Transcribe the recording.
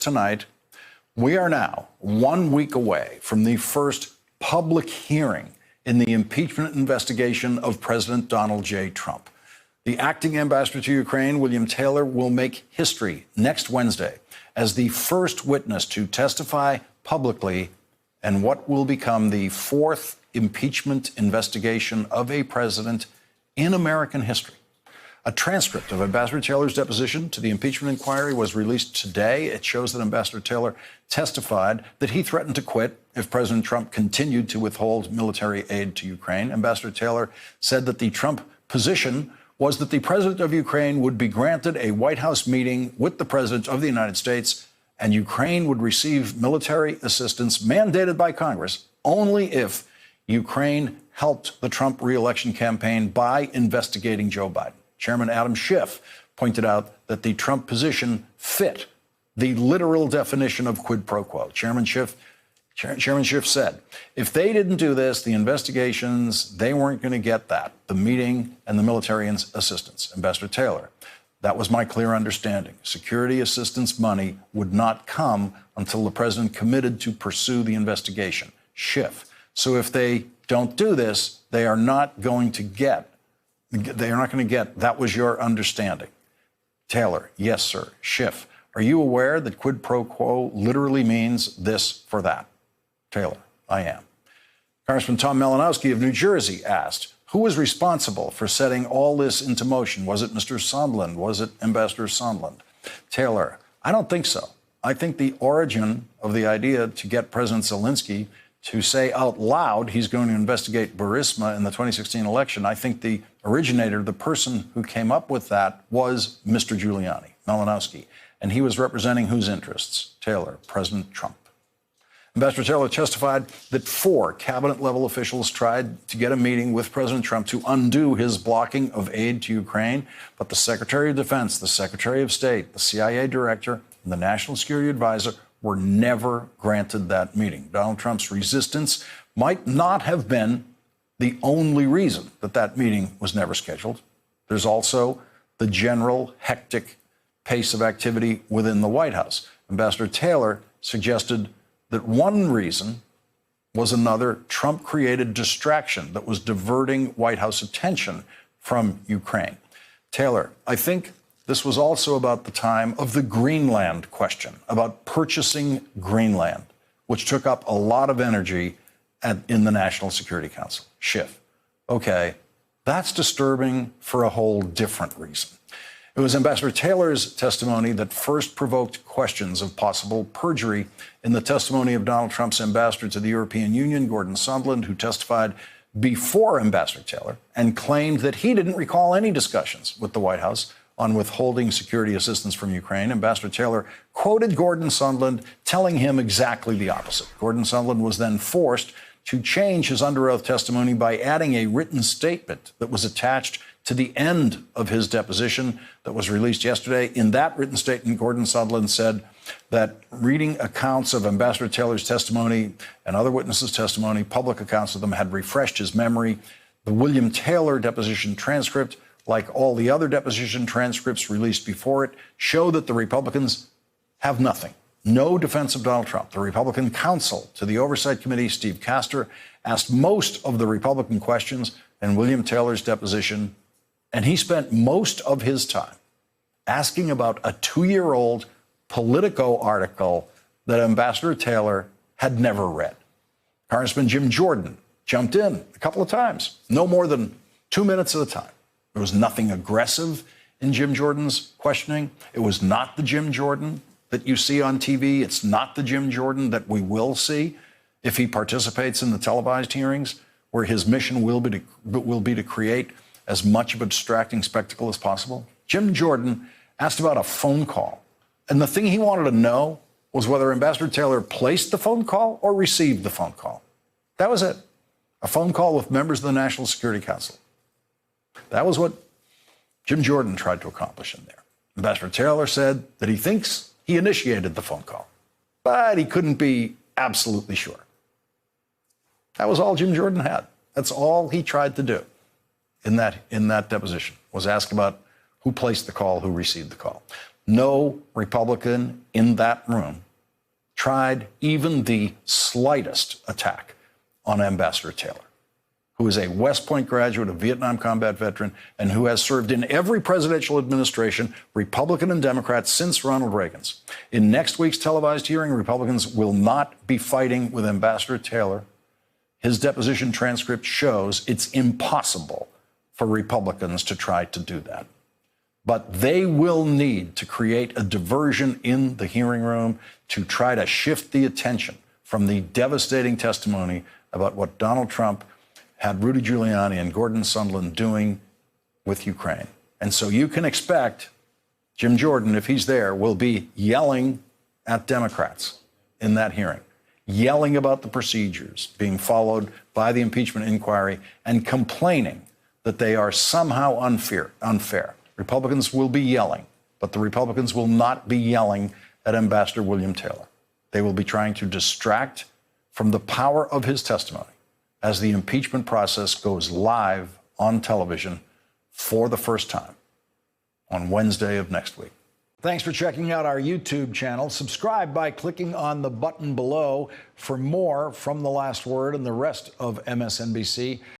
tonight. We are now 1 week away from the first public hearing in the impeachment investigation of President Donald J. Trump. The acting ambassador to Ukraine, William Taylor, will make history next Wednesday as the first witness to testify publicly in what will become the fourth impeachment investigation of a president in American history. A transcript of Ambassador Taylor's deposition to the impeachment inquiry was released today. It shows that Ambassador Taylor testified that he threatened to quit if President Trump continued to withhold military aid to Ukraine. Ambassador Taylor said that the Trump position was that the president of Ukraine would be granted a White House meeting with the president of the United States, and Ukraine would receive military assistance mandated by Congress only if Ukraine helped the Trump re-election campaign by investigating Joe Biden. Chairman Adam Schiff pointed out that the Trump position fit the literal definition of quid pro quo. Chairman Schiff said, if they didn't do this, the investigations, they weren't going to get that, the meeting and the military assistance. Ambassador Taylor, that was my clear understanding. Security assistance money would not come until the president committed to pursue the investigation. Schiff. So if they don't do this, they are not going to get. That was your understanding. Taylor, yes, sir. Schiff, are you aware that quid pro quo literally means this for that? Taylor, I am. Congressman Tom Malinowski of New Jersey asked, who was responsible for setting all this into motion? Was it Mr. Sondland? Was it Ambassador Sondland? Taylor, I don't think so. I think the origin of the idea to get President Zelensky to say out loud he's going to investigate Burisma in the 2016 election, I think the originator, the person who came up with that, was Mr. Giuliani, Malinowski. And he was representing whose interests? Taylor, President Trump. Ambassador Taylor testified that 4 cabinet-level officials tried to get a meeting with President Trump to undo his blocking of aid to Ukraine, but the Secretary of Defense, the Secretary of State, the CIA director, and the National Security Advisor were never granted that meeting. Donald Trump's resistance might not have been the only reason that that meeting was never scheduled. There's also the general hectic pace of activity within the White House. Ambassador Taylor suggested that one reason was another Trump-created distraction that was diverting White House attention from Ukraine. Taylor, I think this was also about the time of the Greenland question, about purchasing Greenland, which took up a lot of energy in the National Security Council. Schiff. Okay, that's disturbing for a whole different reason. It was Ambassador Taylor's testimony that first provoked questions of possible perjury in the testimony of Donald Trump's ambassador to the European Union, Gordon Sondland, who testified before Ambassador Taylor and claimed that he didn't recall any discussions with the White House on withholding security assistance from Ukraine. Ambassador Taylor quoted Gordon Sondland, telling him exactly the opposite. Gordon Sondland was then forced to change his under oath testimony by adding a written statement that was attached to the end of his deposition that was released yesterday. In that written statement, Gordon Sondland said that reading accounts of Ambassador Taylor's testimony and other witnesses' testimony, public accounts of them, had refreshed his memory. The William Taylor deposition transcript, like all the other deposition transcripts released before it, show that the Republicans have nothing. No defense of Donald Trump. The Republican counsel to the Oversight Committee, Steve Castor, asked most of the Republican questions in William Taylor's deposition, and he spent most of his time asking about a 2-year-old Politico article that Ambassador Taylor had never read. Congressman Jim Jordan jumped in a couple of times, no more than 2 minutes at a time. There was nothing aggressive in Jim Jordan's questioning. It was not the Jim Jordan that you see on TV. It's not the Jim Jordan that we will see if he participates in the televised hearings, where his mission will be to create as much of a distracting spectacle as possible. Jim Jordan asked about a phone call, and the thing he wanted to know was whether Ambassador Taylor placed the phone call or received the phone call. That was it. A phone call with members of the National Security Council. That was what Jim Jordan tried to accomplish in there. Ambassador Taylor said that he thinks he initiated the phone call, but he couldn't be absolutely sure. That was all Jim Jordan had. That's all he tried to do in that deposition, was ask about who placed the call, who received the call. No Republican in that room tried even the slightest attack on Ambassador Taylor, who is a West Point graduate, a Vietnam combat veteran, and who has served in every presidential administration, Republican and Democrat, since Ronald Reagan's. In next week's televised hearing, Republicans will not be fighting with Ambassador Taylor. His deposition transcript shows it's impossible for Republicans to try to do that. But they will need to create a diversion in the hearing room to try to shift the attention from the devastating testimony about what Donald Trump had Rudy Giuliani and Gordon Sondland doing with Ukraine. And so you can expect Jim Jordan, if he's there, will be yelling at Democrats in that hearing, yelling about the procedures being followed by the impeachment inquiry and complaining that they are somehow unfair. Republicans will be yelling, but the Republicans will not be yelling at Ambassador William Taylor. They will be trying to distract from the power of his testimony as the impeachment process goes live on television for the first time on Wednesday of next week. Thanks for checking out our YouTube channel. Subscribe by clicking on the button below for more from The Last Word and the rest of MSNBC.